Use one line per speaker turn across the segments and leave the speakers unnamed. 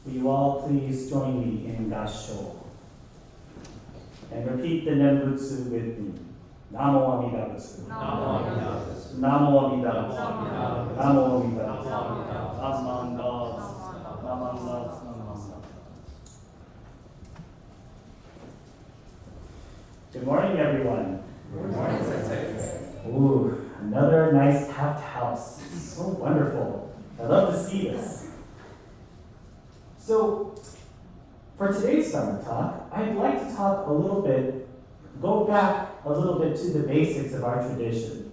Will you all please join me in Gassho? And repeat the Nembutsu with me. Namo Amida Butsu. Namo Amida Butsu. Namo Amida Butsu. Namo Amida Butsu. Among gods. Among gods. Among gods. Good morning, everyone.
Good morning, Sensei.
Ooh, another nice packed house. So wonderful. I love to see this. So, for today's summer talk, I'd like to talk a little bit, go back a little bit to the basics of our tradition.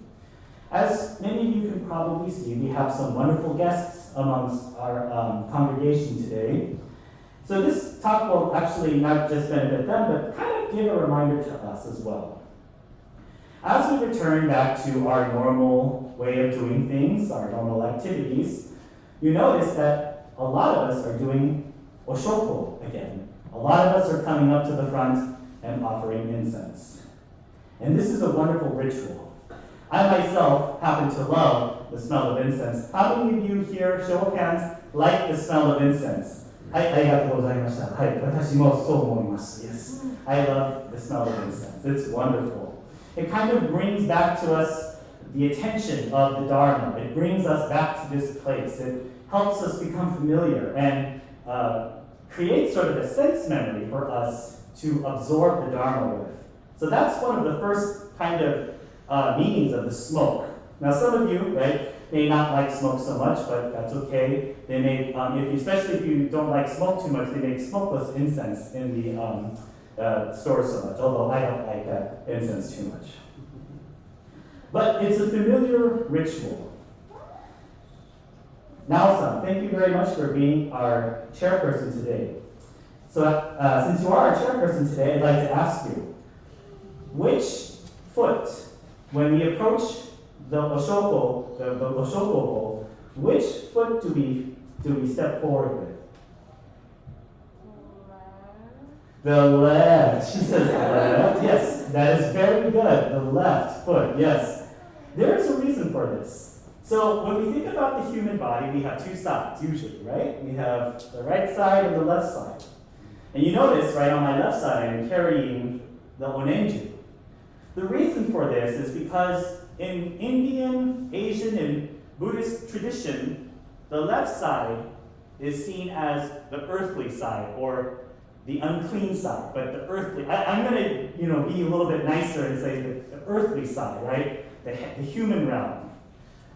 As many of you can probably see, we have some wonderful guests amongst our congregation today. So this talk will actually not just benefit them, but kind of give a reminder to us as well. As we return back to our normal way of doing things, our normal activities, you notice that a lot of us are doing Oshoko again. A lot of us are coming up to the front and offering incense. And this is a wonderful ritual. I myself happen to love the smell of incense. How many of you here, show of hands, like the smell of incense? Yes, I love the smell of incense. It's wonderful. It kind of brings back to us the attention of the Dharma. It brings us back to this place. It helps us become familiar and creates sort of a sense memory for us to absorb the Dharma with. So that's one of the first kind of meanings of the smoke. Now some of you, right, may not like smoke so much, but that's okay. They make, especially if you don't like smoke too much, they make smokeless incense in the store so much, although I don't like that incense too much. But it's a familiar ritual. Now-san, thank you very much for being our chairperson today. So since you are our chairperson today, I'd like to ask you, which foot, when we approach the Oshoko, the Oshoko bowl, which foot do we step forward with? The left. She says left. Yes, that is very good. The left foot, yes. There is a reason for this. So when we think about the human body, we have two sides usually, right? We have the right side and the left side. And you notice right on my left side, I'm carrying the onenju. The reason for this is because in Indian, Asian, and Buddhist tradition, the left side is seen as the earthly side or the unclean side, but the earthly. I'm going to, be a little bit nicer and say the earthly side, right? The human realm.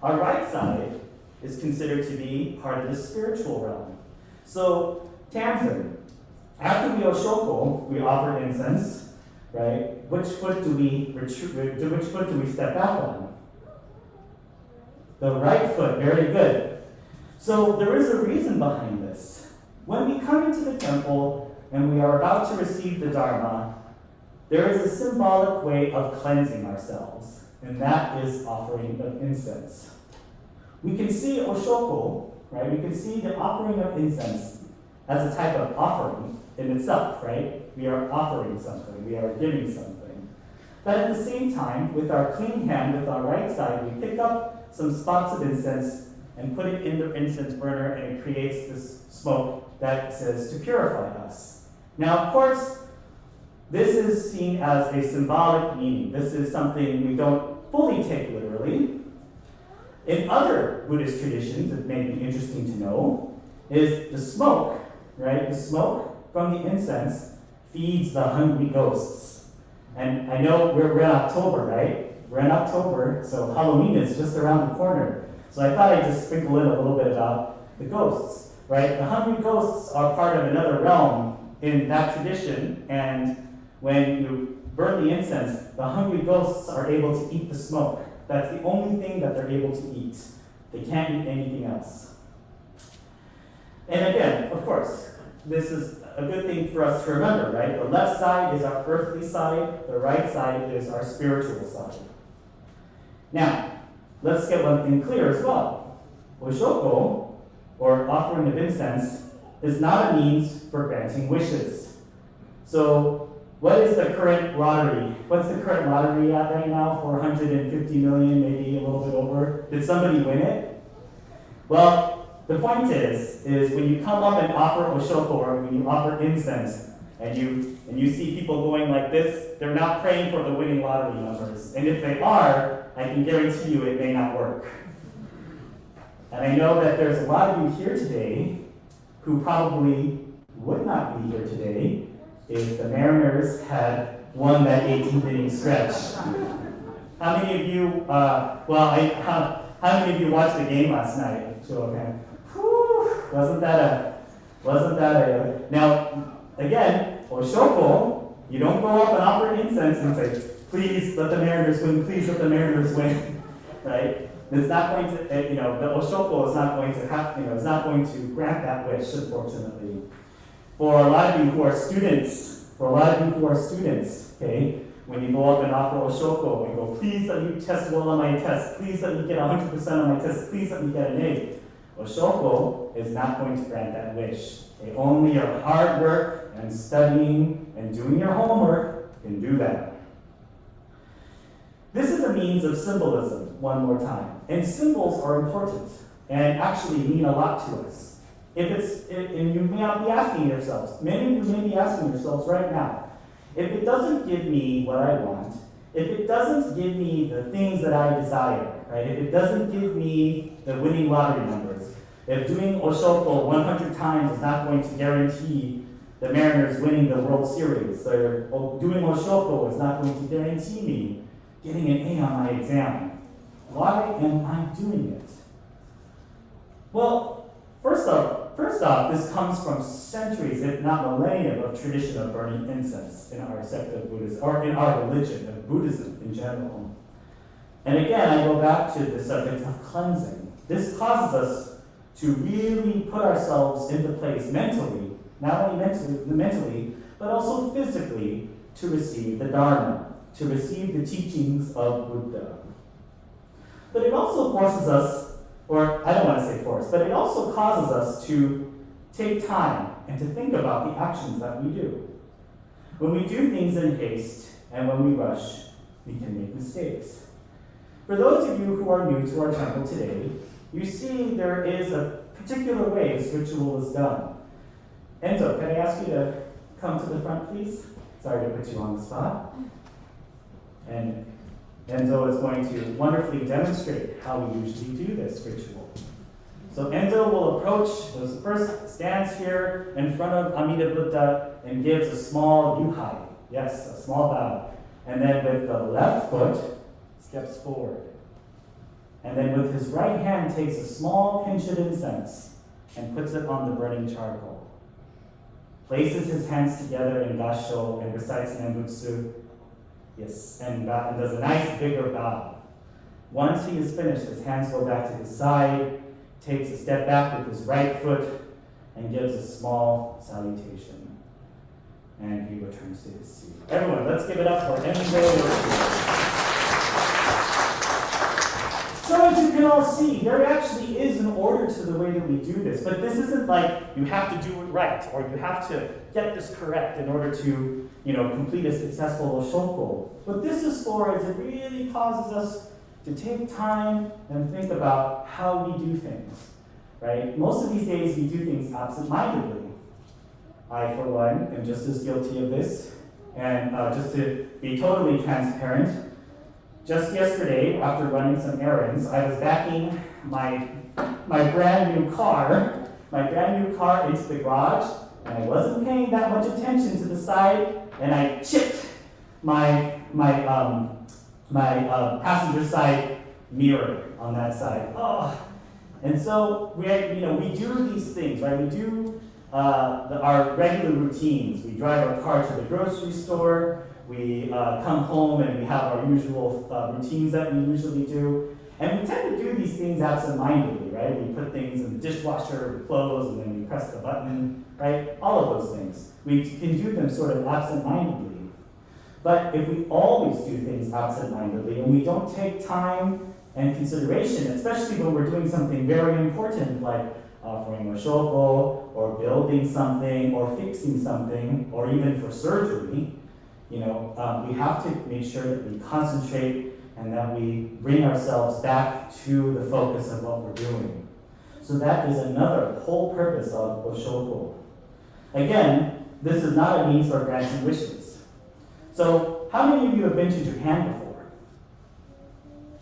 Our right side is considered to be part of the spiritual realm. So, Tamsin, after we Oshoko, we offer incense, right? Which foot do we step back on? The right foot, very good. So there is a reason behind this. When we come into the temple and we are about to receive the Dharma, there is a symbolic way of cleansing ourselves, and that is offering of incense. We can see Oshoko, right? We can see the offering of incense as a type of offering in itself, right? We are offering something, we are giving something. But at the same time, with our clean hand, with our right side, we pick up some spots of incense and put it in the incense burner, and it creates this smoke that says to purify us. Now, of course, this is seen as a symbolic meaning. This is something we don't fully take literally. In other Buddhist traditions, it may be interesting to know, is the smoke, right? The smoke from the incense feeds the hungry ghosts. And I know we're in October, right? We're in October, so Halloween is just around the corner. So I thought I'd just sprinkle in a little bit about the ghosts, right? The hungry ghosts are part of another realm in that tradition, and when you burn the incense, the hungry ghosts are able to eat the smoke. That's the only thing that they're able to eat. They can't eat anything else. And again, of course, this is a good thing for us to remember, right? The left side is our earthly side, the right side is our spiritual side. Now, let's get one thing clear as well. Oshoko, or offering of incense, is not a means for granting wishes. So, what is the current lottery? What's the current lottery at right now? 450 million, maybe a little bit over. Did somebody win it? Well, the point is when you come up and offer Oshoko or when you offer incense and you see people going like this, they're not praying for the winning lottery numbers. And if they are, I can guarantee you it may not work. And I know that there's a lot of you here today who probably would not be here today if the Mariners had won that 18th inning stretch. How many of you, how many of you watched the game last night? Show of hands. Wasn't that a, now, again, Oshoko, you don't go up and offer incense and say, please let the Mariners win, please let the Mariners win, right? It's not going to, the Oshoko is not going to have, it's not going to grant that wish, unfortunately. For a lot of you who are students, okay, when you go up and offer Oshoko and go, please let me test well on my test, please let me get 100% on my test, please let me get an A. Oshoko is not going to grant that wish. Okay? Only your hard work and studying and doing your homework can do that. This is a means of symbolism, one more time. And symbols are important and actually mean a lot to us. And you may not be asking yourselves, many of you may be asking yourselves right now, if it doesn't give me what I want, if it doesn't give me the things that I desire, right? If it doesn't give me the winning lottery numbers, if doing Oshoko 100 times is not going to guarantee the Mariners winning the World Series, or doing Oshoko is not going to guarantee me getting an A on my exam, why am I doing it? Well, First off, this comes from centuries, if not millennia, of tradition of burning incense in our sect of Buddhism, or in our religion of Buddhism in general. And again, I go back to the subject of cleansing. This causes us to really put ourselves into place mentally, not only mentally, but also physically, to receive the Dharma, to receive the teachings of Buddha. But it also forces us, or I don't want to say force, but it also causes us to take time and to think about the actions that we do. When we do things in haste and when we rush, we can make mistakes. For those of you who are new to our temple today, you see there is a particular way this ritual is done. Enzo, can I ask you to come to the front, please? Sorry to put you on the spot. And Enzo is going to wonderfully demonstrate how we usually do this ritual. So Enzo will approach, first stands here in front of Amida Buddha and gives a small yuhai. Yes, a small bow. And then with the left foot, steps forward. And then with his right hand takes a small pinch of incense and puts it on the burning charcoal. Places his hands together in gasho and recites Nembutsu. Yes, and does a nice bigger bow. Once he is finished, his hands go back to his side, takes a step back with his right foot, and gives a small salutation. And he returns to his seat. Everyone, let's give it up for Enzo. So as you can all see, there actually is an order to the way that we do this, but this isn't like you have to do it right, or you have to get this correct in order to, complete a successful Oshoko. What this is for is it really causes us to take time and think about how we do things, right? Most of these days we do things absent-mindedly. I, for one, am just as guilty of this, and just to be totally transparent, just yesterday, after running some errands, I was backing my brand new car into the garage, and I wasn't paying that much attention to the side, and I chipped my passenger side mirror on that side. Oh. And so we do these things, right? We do our regular routines. We drive our car to the grocery store. We come home and we have our usual routines that we usually do. And we tend to do these things absent-mindedly, right? We put things in the dishwasher, we close, and then we press the button, right? All of those things. We can do them sort of absent-mindedly. But if we always do things absent-mindedly and we don't take time and consideration, especially when we're doing something very important like offering Oshoko or building something or fixing something or even for surgery, we have to make sure that we concentrate and that we bring ourselves back to the focus of what we're doing. So that is another whole purpose of Oshoko. Again, this is not a means for granting wishes. So how many of you have been to Japan before?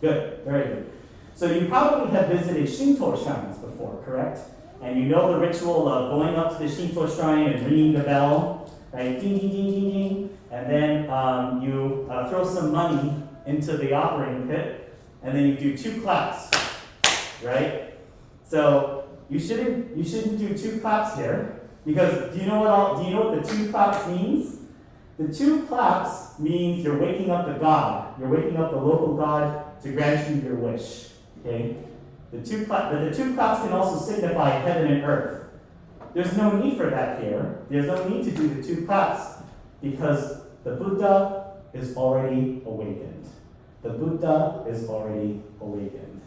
Good, very good. So you probably have visited Shinto shrines before, correct? And you know the ritual of going up to the Shinto shrine and ringing the bell, right? Ding, ding, ding, ding, ding. And then you throw some money into the offering pit, and then you do 2 claps, right? So you shouldn't do 2 claps here, because do you know what the 2 claps means? The 2 claps means you're waking up the god. You're waking up the local god to grant you your wish. Okay? But the 2 claps can also signify heaven and earth. There's no need for that here. There's no need to do the 2 claps because the Buddha is already awakened. The Buddha is already awakened.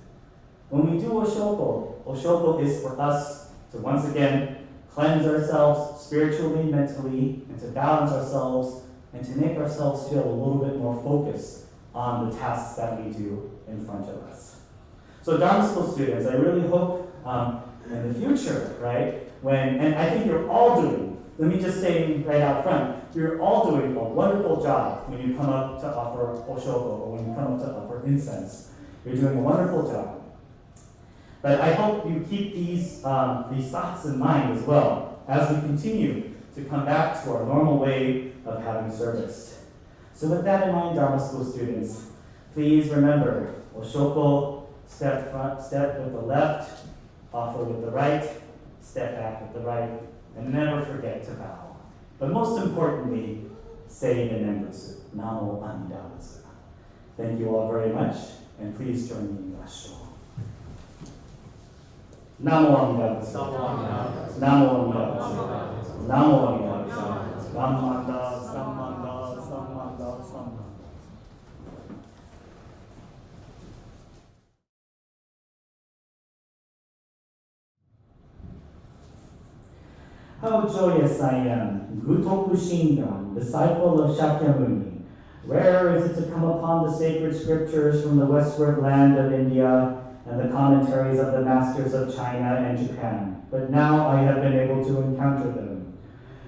When we do Oshoko is for us to once again cleanse ourselves spiritually, mentally, and to balance ourselves and to make ourselves feel a little bit more focused on the tasks that we do in front of us. So Dharma School students, I really hope in the future, right, and I think you're all doing, let me just say right out front, you're all doing a wonderful job when you come up to offer Oshoko or when you come up to offer incense. You're doing a wonderful job. But I hope you keep these thoughts in mind as well as we continue to come back to our normal way of having service. So with that in mind, Dharma School students, please remember, Oshoko, step with the left, offer with the right, step back with the right, and never forget to bow. But most importantly, say in Nembutsu, Namo Amida Butsu. Thank you all very much, and please join me in Yasho. Namo Amida Butsu. Namo Amida Butsu. Namo Amida Butsu. Sammanda, Sammanda, Sammanda, Sammanda. How joyous I am, Gutoku Shinran, disciple of Shakyamuni. Rare is it to come upon the sacred scriptures from the westward land of India and the commentaries of the masters of China and Japan, but now I have been able to encounter them.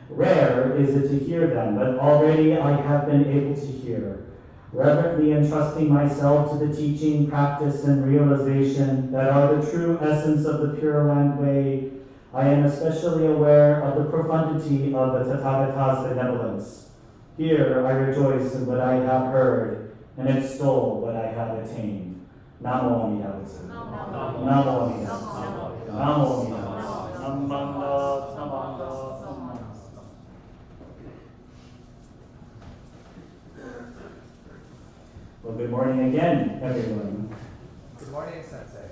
Rare is it to hear them, but already I have been able to hear, reverently entrusting myself to the teaching, practice, and realization that are the true essence of the Pure Land Way. I am especially aware of the profundity of the Tathagata's benevolence. Here I rejoice in what I have heard and extol what I have attained. Namo Amida Butsu. Namo Amida Butsu. Namo Amida Butsu. Sammanda, Sammanda, Sammanda. Well, good morning again, everyone.
Good morning, Sensei.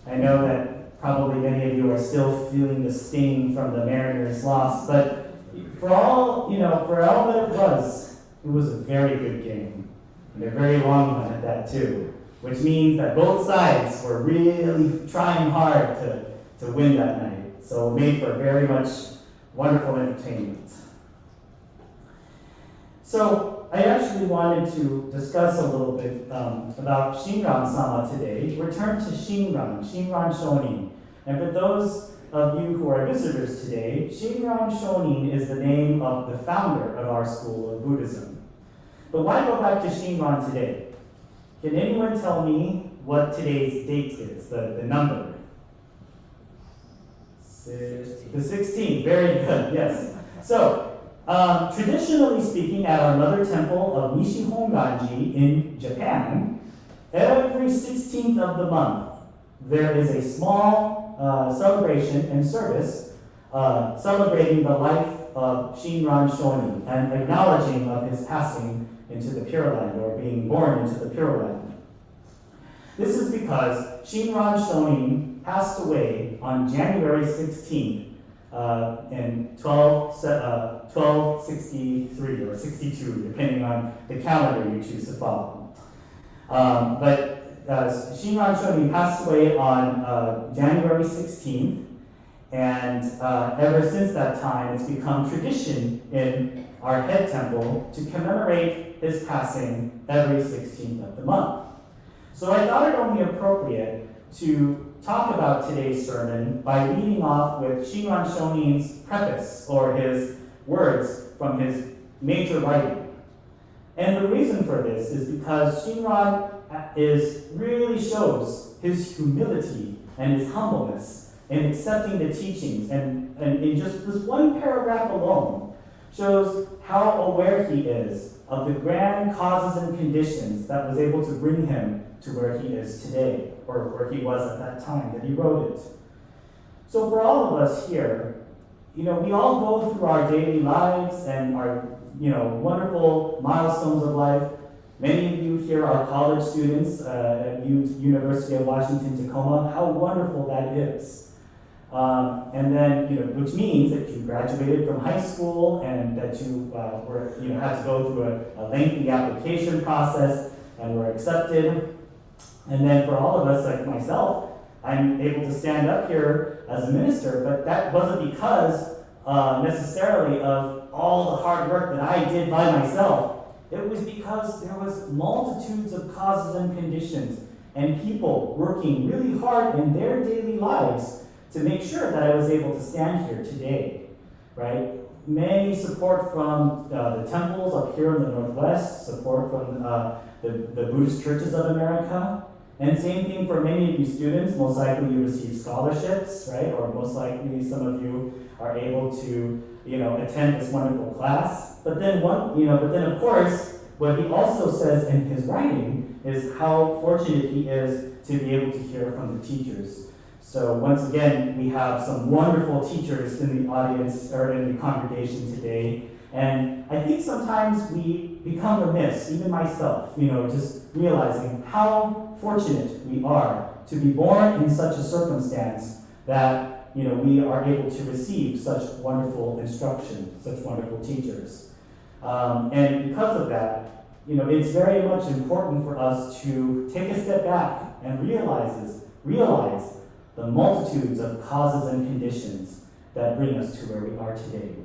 I know that probably many of you are still feeling the sting from the Mariners' loss, but for all that it was a very good game. And a very long one at that too, which means that both sides were really trying hard to win that night. So it made for very much wonderful entertainment. So I actually wanted to discuss a little bit about Shinran-sama today. Return to Shinran Shonin. And for those of you who are visitors today, Shinran Shonin is the name of the founder of our school of Buddhism. But why go back to Shinran today? Can anyone tell me what today's date is, the number? The 16th, very good, yes. So, traditionally speaking, at our mother temple of Nishihonganji in Japan, every 16th of the month, there is a small celebration and service celebrating the life of Shinran Shonin and acknowledging of his passing into the Pure Land, or being born into the Pure Land. This is because Shinran Shonin passed away on January 16th in 1263 or 62, depending on the calendar you choose to follow. But Shinran Shonin passed away on January 16th, and ever since that time, it's become tradition in our head temple to commemorate his passing every 16th of the month. So I thought it only appropriate to talk about today's sermon by leading off with Shinran Shonin's preface, or his words from his major writing. And the reason for this is because Shinran really shows his humility and his humbleness in accepting the teachings, and in just this one paragraph alone shows how aware he is of the grand causes and conditions that was able to bring him to where he is today, or where he was at that time that he wrote it. So for all of us here, we all go through our daily lives and our wonderful milestones of life. Many of you here are college students at University of Washington, Tacoma. How wonderful that is. And then, which means that you graduated from high school and that you had to go through a lengthy application process and were accepted. And then for all of us, like myself, I'm able to stand up here as a minister, but that wasn't because necessarily of all the hard work that I did by myself. It was because there was multitudes of causes and conditions and people working really hard in their daily lives to make sure that I was able to stand here today, right? Many support from the temples up here in the Northwest, support from the Buddhist churches of America, and same thing for many of you students. Most likely you receive scholarships, right? Or most likely some of you are able to, attend this wonderful class. But then of course, what he also says in his writing is how fortunate he is to be able to hear from the teachers. So once again, we have some wonderful teachers in the audience or in the congregation today. And I think sometimes we become remiss, even myself, just realizing how fortunate we are to be born in such a circumstance that, we are able to receive such wonderful instruction, such wonderful teachers. And because of that, it's very much important for us to take a step back and realize the multitudes of causes and conditions that bring us to where we are today.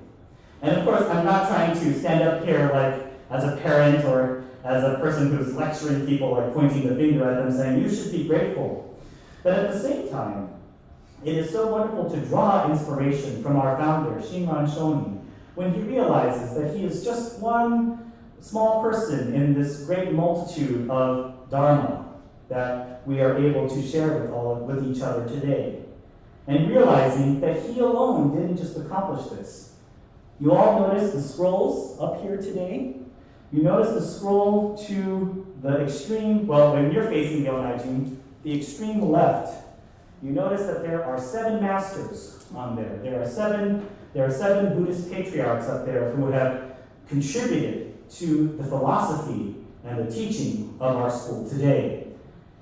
And of course, I'm not trying to stand up here like as a parent or as a person who's lecturing people or pointing the finger at them saying, you should be grateful. But at the same time, it is so wonderful to draw inspiration from our founder, Shinran Shonin, when he realizes that he is just one small person in this great multitude of Dharma that we are able to share with each other today. And realizing that he alone didn't just accomplish this. You all notice the scrolls up here today? You notice the scroll to the extreme, well, when you're facing Gomeinichi, the extreme left. You notice that there are 7 masters on there. There are seven Buddhist patriarchs up there who have contributed to the philosophy and the teaching of our school today.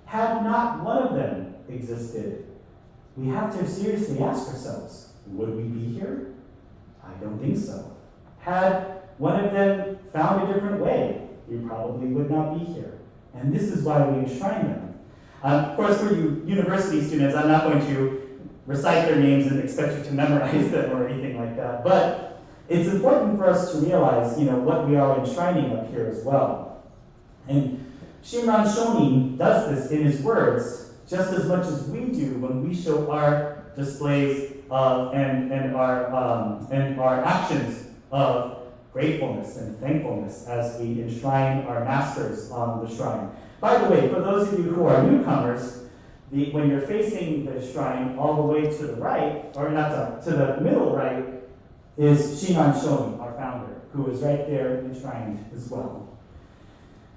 Had not one of them existed, we have to seriously ask ourselves, would we be here? I don't think so. Had one of them found a different way, we probably would not be here. And this is why we enshrine them. Of course, for you university students, I'm not going to recite their names and expect you to memorize them or anything like that. But it's important for us to realize, what we are enshrining up here as well. And Shinran Shonin does this in his words just as much as we do when we show our displays of and our actions of gratefulness and thankfulness as we enshrine our masters on the shrine. By the way, for those of you who are newcomers, when you're facing the shrine all the way to the right, or not to the middle right, is Shinran Shonin, our founder, who is right there enshrined as well.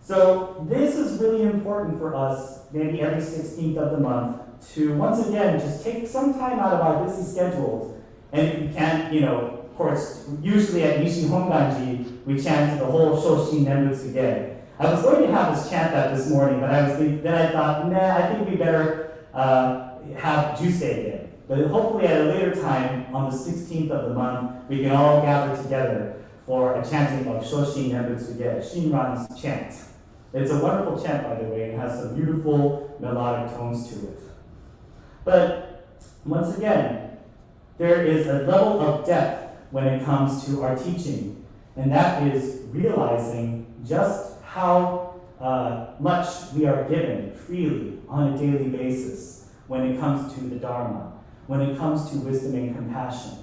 So this is really important for us, maybe every 16th of the month, to once again just take some time out of our busy schedules. And if you can't, of course, usually at Nishi Honganji, we chant the whole Shoshin Nembutsuge. I was going to have us chant that this morning, but then I thought, I think we better have Jusei again. But hopefully at a later time, on the 16th of the month, we can all gather together for a chanting of Shoshin Nembutsuge, Shinran's chant. It's a wonderful chant, by the way, and has some beautiful melodic tones to it. But once again, there is a level of depth when it comes to our teaching, and that is realizing just how much we are given freely on a daily basis when it comes to the Dharma, when it comes to wisdom and compassion.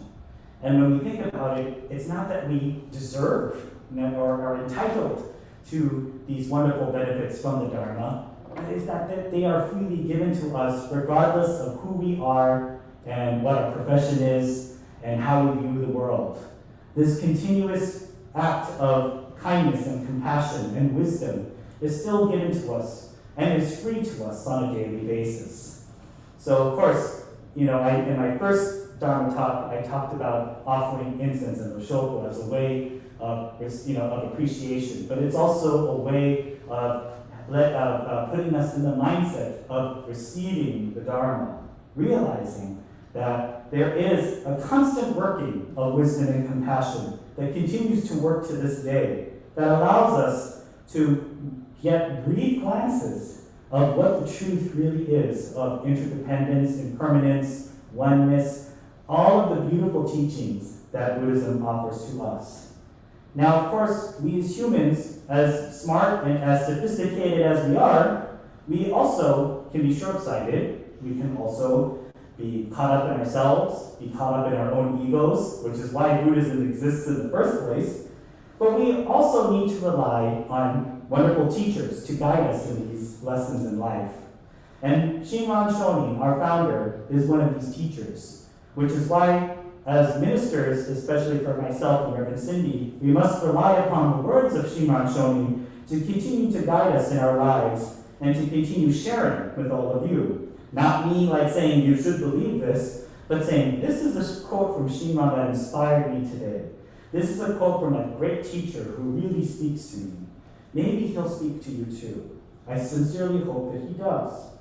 And when we think about it, it's not that we deserve or are entitled to these wonderful benefits from the Dharma, but it's that they are freely given to us regardless of who we are and what our profession is and how we view the world. This continuous act of kindness and compassion and wisdom is still given to us and is free to us on a daily basis. So, of course, in my first Dharma talk, I talked about offering incense and Oshoko as a way of appreciation, but it's also a way of putting us in the mindset of receiving the Dharma, realizing that there is a constant working of wisdom and compassion that continues to work to this day, that allows us to get brief glances of what the truth really is of interdependence, impermanence, oneness, all of the beautiful teachings that Buddhism offers to us. Now, of course, we as humans, as smart and as sophisticated as we are, we also can be short-sighted. We can also be caught up in ourselves, be caught up in our own egos, which is why Buddhism exists in the first place. But we also need to rely on wonderful teachers to guide us in these lessons in life. And Shinran Shonin, our founder, is one of these teachers, which is why, as ministers, especially for myself and Reverend Cindy, we must rely upon the words of Shinran Shonin to continue to guide us in our lives and to continue sharing with all of you. Not me saying you should believe this, but saying this is a quote from Shinran that inspired me today. This is a quote from a great teacher who really speaks to me. Maybe he'll speak to you too. I sincerely hope that he does.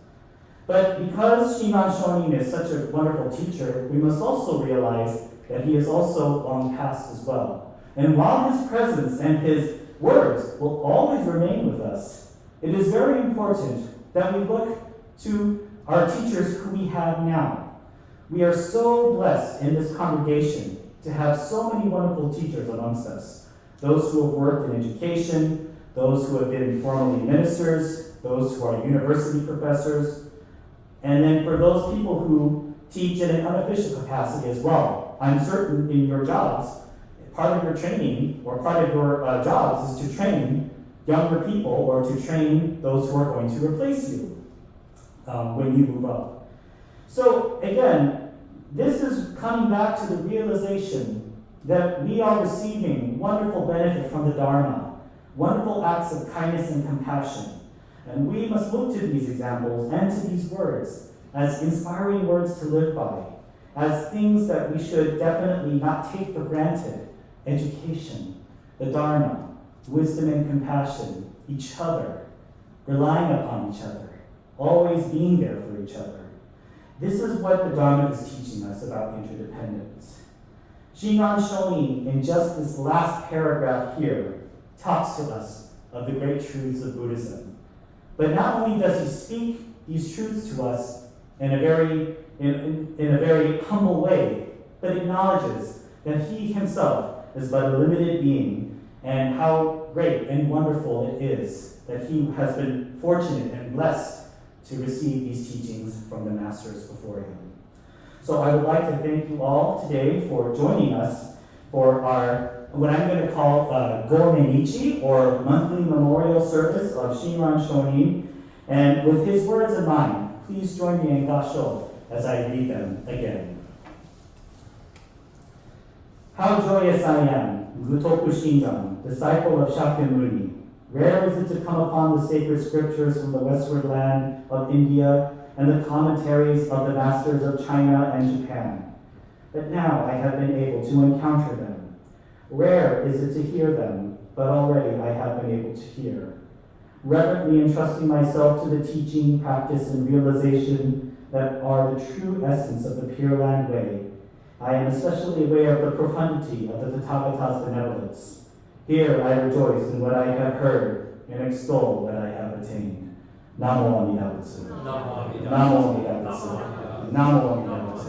But because Shinran Shonin is such a wonderful teacher, we must also realize that he is also long past as well. And while his presence and his words will always remain with us, it is very important that we look to our teachers who we have now. We are so blessed in this congregation to have so many wonderful teachers amongst us. Those who have worked in education, those who have been formally ministers, those who are university professors, and then for those people who teach in an unofficial capacity as well. I'm certain in your jobs, part of your training or part of your jobs is to train younger people or to train those who are going to replace you when you move up. So again, this is coming back to the realization that we are receiving wonderful benefit from the Dharma, wonderful acts of kindness and compassion. And we must look to these examples and to these words as inspiring words to live by, as things that we should definitely not take for granted. Education, the Dharma, wisdom and compassion, each other, relying upon each other, always being there for each other. This is what the Dharma is teaching us about interdependence. Shinran Shonin, in just this last paragraph here, talks to us of the great truths of Buddhism. But not only does he speak these truths to us in a very humble way, but acknowledges that he himself is but a limited being, and how great and wonderful it is that he has been fortunate and blessed to receive these teachings from the masters before him. So I would like to thank you all today for joining us for our, what I'm going to call Gomeinichi, or monthly memorial service of Shinran Shonin. And with his words in mind, please join me in Gasho as I read them again. How joyous I am, Gutoku Shinran, disciple of Shakyamuni. Rare is it to come upon the sacred scriptures from the westward land of India and the commentaries of the masters of China and Japan. But now I have been able to encounter them. Rare is it to hear them, but already I have been able to hear. Reverently entrusting myself to the teaching, practice, and realization that are the true essence of the Pure Land Way, I am especially aware of the profundity of the Tathagata's benevolence. Here I rejoice in what I have heard and extol what I have attained. Namo Amida Butsu. Namo Amida Butsu. Namo Amida Butsu.